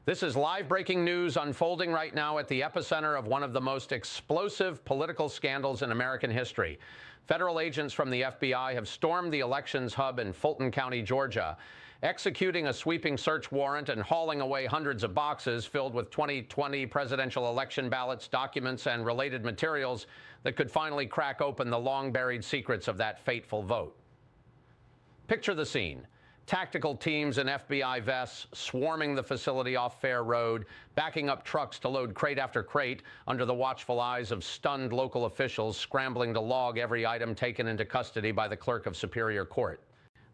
This is live breaking news unfolding right now at the epicenter of one of the most explosive political scandals in American history. Federal agents from the FBI have stormed the elections hub in Fulton County, Georgia, executing a sweeping search warrant and hauling away hundreds of boxes filled with 2020 presidential election ballots, documents, and related materials that could finally crack open the long-buried secrets of that fateful vote. Picture the scene. Tactical teams in FBI vests swarming the facility off Fair Road, backing up trucks to load crate after crate under the watchful eyes of stunned local officials scrambling to log every item taken into custody by the clerk of Superior Court.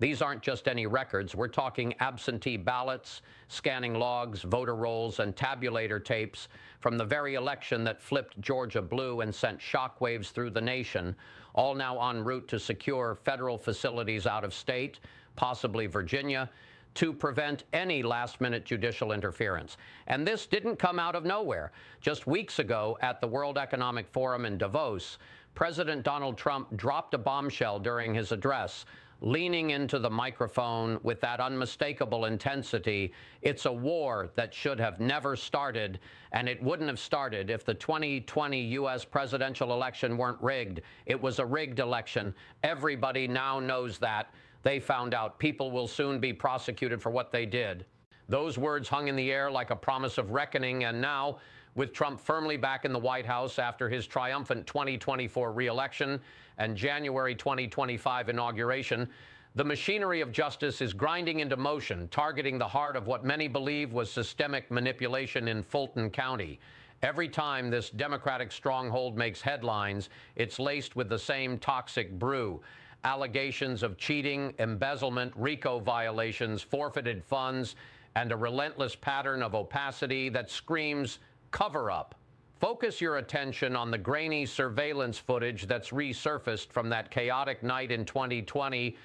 These aren't just any records. We're talking absentee ballots, scanning logs, voter rolls, and tabulator tapes from the very election that flipped Georgia blue and sent shockwaves through the nation, all now en route to secure federal facilities out of state, possibly Virginia, to prevent any last-minute judicial interference. And this didn't come out of nowhere. Just weeks ago at the World Economic Forum in Davos, President Donald Trump dropped a bombshell during his address, leaning into the microphone with that unmistakable intensity. It's a war that should have never started, and it wouldn't have started if the 2020 U.S. presidential election weren't rigged. It was a rigged election. Everybody now knows that. They found out. People will soon be prosecuted for what they did. Those words hung in the air like a promise of reckoning, and now, with Trump firmly back in the White House after his triumphant 2024 re-election and January 2025 inauguration, the machinery of justice is grinding into motion, targeting the heart of what many believe was systemic manipulation in Fulton County. Every time this Democratic stronghold makes headlines, it's laced with the same toxic brew. Allegations of cheating, embezzlement, RICO violations, forfeited funds, and a relentless pattern of opacity that screams cover-up. Focus your attention on the grainy surveillance footage that's resurfaced from that chaotic night in 2020.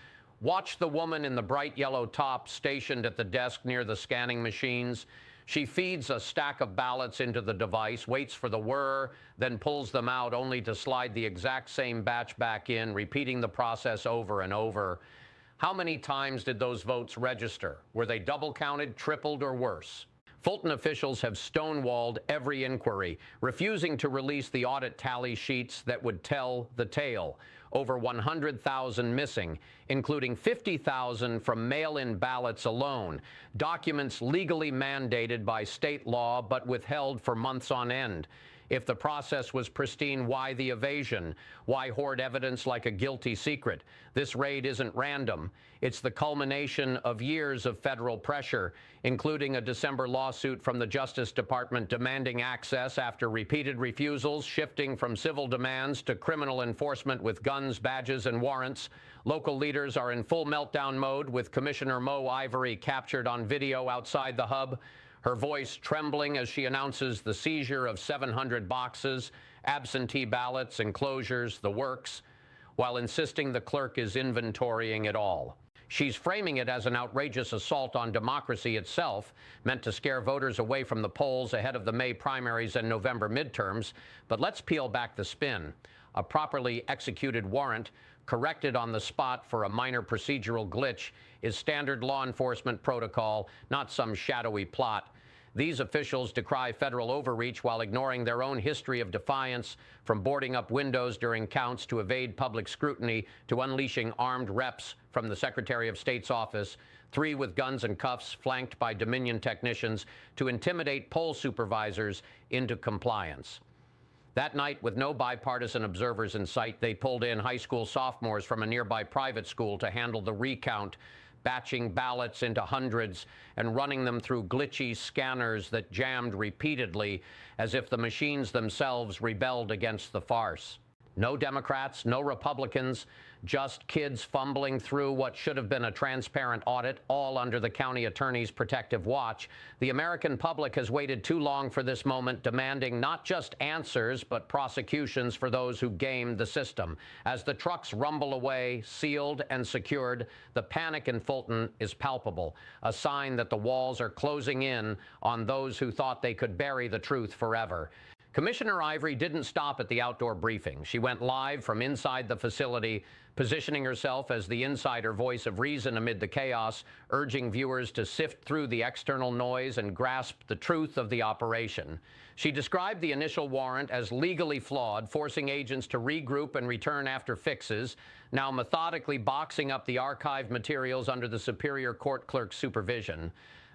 Watch the woman in the bright yellow top stationed at the desk near the scanning machines. She feeds a stack of ballots into the device, waits for the whir, then pulls them out only to slide the exact same batch back in, repeating the process over and over. How many times did those votes register? Were they double counted, tripled, or worse? Fulton officials have stonewalled every inquiry, refusing to release the audit tally sheets that would tell the tale. Over 100,000 missing, including 50,000 from mail-in ballots alone, documents legally mandated by state law but withheld for months on end. If the process was pristine, why the evasion? Why hoard evidence like a guilty secret? This raid isn't random. It's the culmination of years of federal pressure, including a December lawsuit from the Justice Department demanding access after repeated refusals, shifting from civil demands to criminal enforcement with guns, badges, and warrants. Local leaders are in full meltdown mode, with Commissioner Mo Ivory captured on video outside the hub, her voice trembling as she announces the seizure of 700 boxes, absentee ballots, enclosures, the works, while insisting the clerk is inventorying it all. She's framing it as an outrageous assault on democracy itself, meant to scare voters away from the polls ahead of the May primaries and November midterms. But let's peel back the spin. A properly executed warrant, corrected on the spot for a minor procedural glitch, is standard law enforcement protocol, not some shadowy plot. These officials decry federal overreach while ignoring their own history of defiance, from boarding up windows during counts to evade public scrutiny to unleashing armed reps from the Secretary of State's office, 3 with guns and cuffs flanked by Dominion technicians to intimidate poll supervisors into compliance. That night, with no bipartisan observers in sight, they pulled in high school sophomores from a nearby private school to handle the recount, batching ballots into hundreds and running them through glitchy scanners that jammed repeatedly, as if the machines themselves rebelled against the farce. No Democrats, no Republicans, just kids fumbling through what should have been a transparent audit, all under the county attorney's protective watch. The American public has waited too long for this moment, demanding not just answers, but prosecutions for those who gamed the system. As the trucks rumble away, sealed and secured, the panic in Fulton is palpable, a sign that the walls are closing in on those who thought they could bury the truth forever. Commissioner Ivory didn't stop at the outdoor briefing. She went live from inside the facility, positioning herself as the insider voice of reason amid the chaos, urging viewers to sift through the external noise and grasp the truth of the operation. She described the initial warrant as legally flawed, forcing agents to regroup and return after fixes, now methodically boxing up the archived materials under the Superior Court clerk's supervision.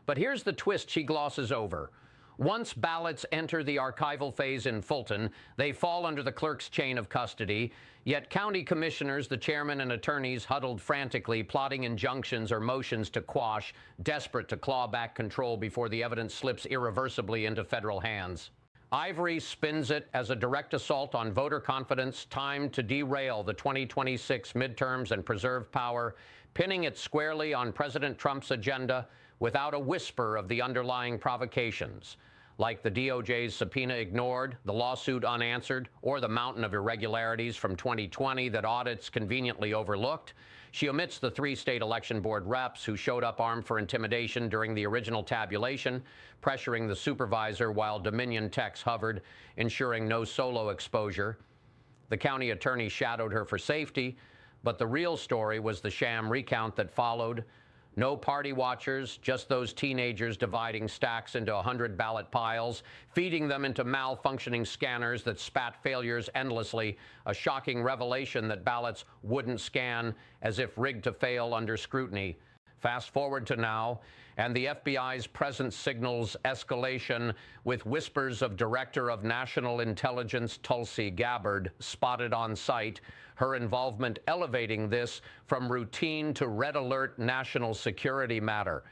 But here's the twist she glosses over. Once ballots enter the archival phase in Fulton, they fall under the clerk's chain of custody, yet county commissioners, the chairman, and attorneys huddled frantically, plotting injunctions or motions to quash, desperate to claw back control before the evidence slips irreversibly into federal hands. Ivory spins it as a direct assault on voter confidence, timed to derail the 2026 midterms and preserve power, pinning it squarely on President Trump's agenda without a whisper of the underlying provocations, like the DOJ's subpoena ignored, the lawsuit unanswered, or the mountain of irregularities from 2020 that audits conveniently overlooked. She omits the 3 state election board reps who showed up armed for intimidation during the original tabulation, pressuring the supervisor while Dominion techs hovered, ensuring no solo exposure. The county attorney shadowed her for safety, but the real story was the sham recount that followed. No party watchers, just those teenagers dividing stacks into 100 ballot piles, feeding them into malfunctioning scanners that spat failures endlessly, a shocking revelation that ballots wouldn't scan, as if rigged to fail under scrutiny. Fast forward to now, and the FBI's presence signals escalation, with whispers of Director of National Intelligence Tulsi Gabbard spotted on site, her involvement elevating this from routine to red alert national security matter.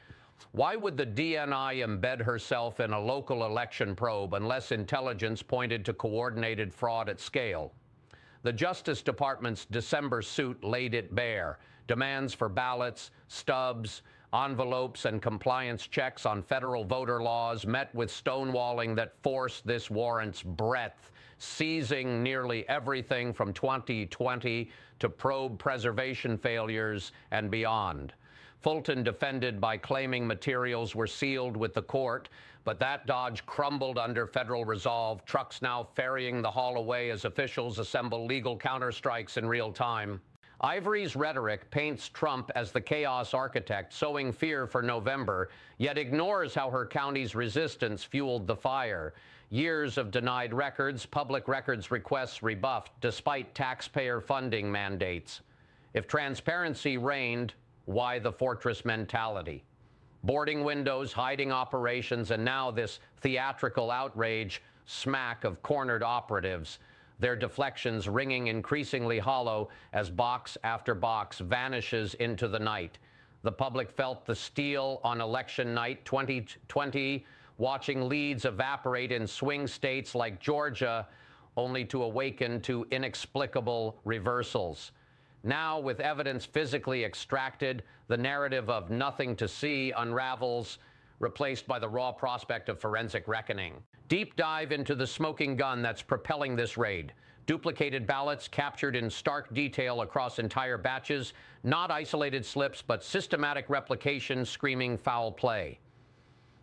Why would the DNI embed herself in a local election probe unless intelligence pointed to coordinated fraud at scale? The Justice Department's December suit laid it bare. Demands for ballots, stubs, envelopes, and compliance checks on federal voter laws met with stonewalling that forced this warrant's breadth, seizing nearly everything from 2020 to probe preservation failures and beyond. Fulton defended by claiming materials were sealed with the court, but that dodge crumbled under federal resolve, trucks now ferrying the haul away as officials assemble legal counterstrikes in real time. Ivory's rhetoric paints Trump as the chaos architect, sowing fear for November, yet ignores how her county's resistance fueled the fire. Years of denied records, public records requests rebuffed, despite taxpayer funding mandates. If transparency reigned, why the fortress mentality? Boarding windows, hiding operations, and now this theatrical outrage, smack of cornered operatives, their deflections ringing increasingly hollow as box after box vanishes into the night. The public felt the steel on election night 2020, watching leads evaporate in swing states like Georgia, only to awaken to inexplicable reversals. Now, with evidence physically extracted, the narrative of nothing to see unravels, replaced by the raw prospect of forensic reckoning. Deep dive into the smoking gun that's propelling this raid. Duplicated ballots captured in stark detail across entire batches, not isolated slips, but systematic replication screaming foul play.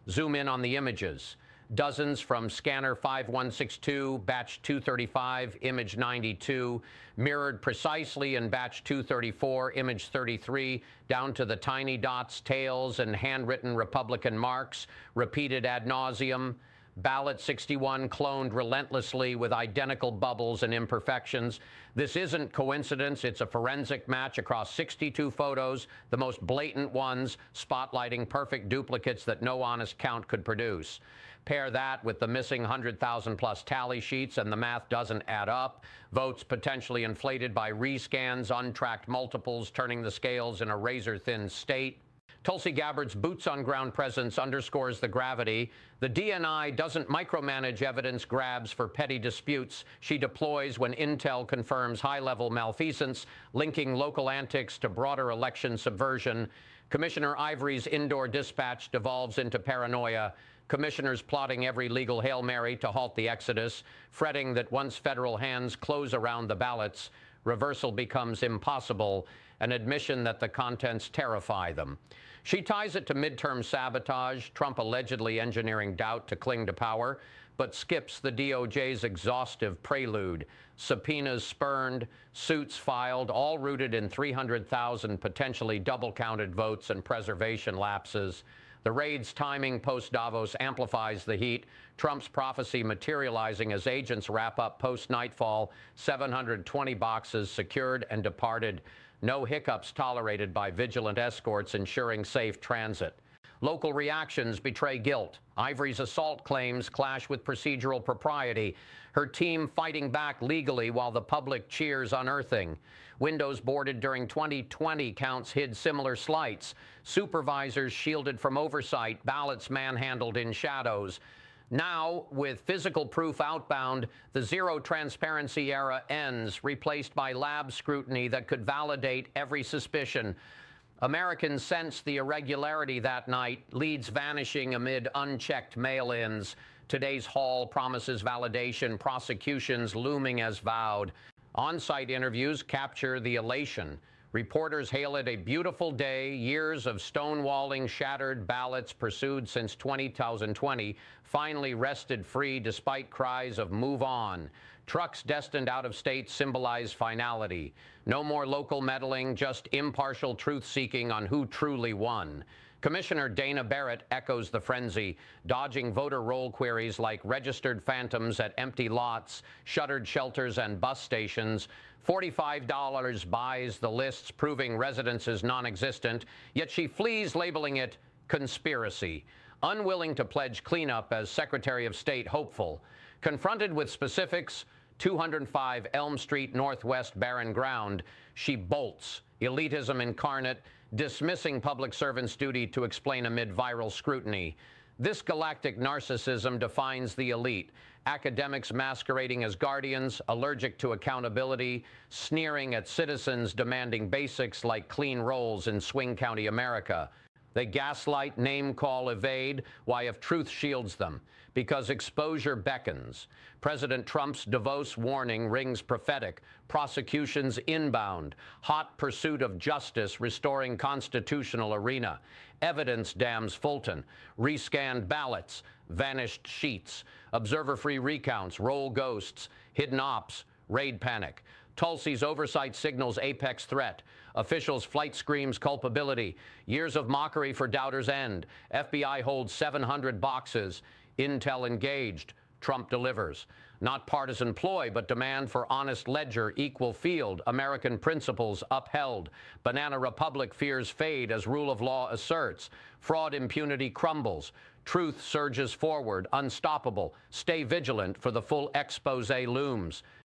Zoom in on the images. Dozens from scanner 5162, batch 235, image 92, mirrored precisely in batch 234, image 33, down to the tiny dots, tails, and handwritten Republican marks, repeated ad nauseum. Ballot 61 cloned relentlessly with identical bubbles and imperfections. This isn't coincidence. It's a forensic match across 62 photos, the most blatant ones, spotlighting perfect duplicates that no honest count could produce. Pair that with the missing 100,000-plus tally sheets, and the math doesn't add up. Votes potentially inflated by rescans, untracked multiples, turning the scales in a razor-thin state. Tulsi Gabbard's boots-on-ground presence underscores the gravity. The DNI doesn't micromanage evidence grabs for petty disputes. She deploys when intel confirms high-level malfeasance, linking local antics to broader election subversion. Commissioner Ivory's indoor dispatch devolves into paranoia. Commissioners plotting every legal Hail Mary to halt the exodus, fretting that once federal hands close around the ballots, reversal becomes impossible, an admission that the contents terrify them. She ties it to midterm sabotage, Trump allegedly engineering doubt to cling to power, but skips the DOJ's exhaustive prelude. Subpoenas spurned, suits filed, all rooted in 300,000 potentially double-counted votes and preservation lapses. The raid's timing post-Davos amplifies the heat, Trump's prophecy materializing as agents wrap up post-nightfall, 720 boxes secured and departed. No hiccups tolerated by vigilant escorts ensuring safe transit. Local reactions betray guilt. Ivory's assault claims clash with procedural propriety. Her team fighting back legally while the public cheers unearthing. Windows boarded during 2020 counts hid similar slights. Supervisors shielded from oversight, ballots manhandled in shadows. Now, with physical proof outbound, the zero transparency era ends, replaced by lab scrutiny that could validate every suspicion. Americans sense the irregularity that night, leads vanishing amid unchecked mail-ins. Today's haul promises validation, prosecutions looming as vowed. On-site interviews capture the elation. Reporters hail it a beautiful day, years of stonewalling, shattered ballots pursued since 2020, finally wrested free despite cries of move on. Trucks destined out of state symbolize finality. No more local meddling, just impartial truth-seeking on who truly won. Commissioner Dana Barrett echoes the frenzy, dodging voter roll queries like registered phantoms at empty lots, shuttered shelters and bus stations. $45 buys the lists, proving residence is non-existent, yet she flees labeling it conspiracy, unwilling to pledge cleanup as Secretary of State hopeful. Confronted with specifics, 205 Elm Street Northwest barren ground, she bolts, elitism incarnate, dismissing public servants' duty to explain amid viral scrutiny. This galactic narcissism defines the elite, academics masquerading as guardians, allergic to accountability, sneering at citizens demanding basics like clean rolls in swing county America. They gaslight, name-call, evade. Why, if truth shields them? Because exposure beckons. President Trump's Davos warning rings prophetic. Prosecutions inbound. Hot pursuit of justice restoring constitutional arena. Evidence damns Fulton. Rescanned ballots. Vanished sheets. Observer-free recounts. Roll ghosts. Hidden ops. Raid panic. Tulsi's oversight signals apex threat. Officials' flight screams culpability. Years of mockery for doubters end. FBI holds 700 boxes. Intel engaged. Trump delivers. Not partisan ploy, but demand for honest ledger, equal field, American principles upheld. Banana Republic fears fade as rule of law asserts. Fraud impunity crumbles. Truth surges forward, unstoppable. Stay vigilant, for the full expose looms.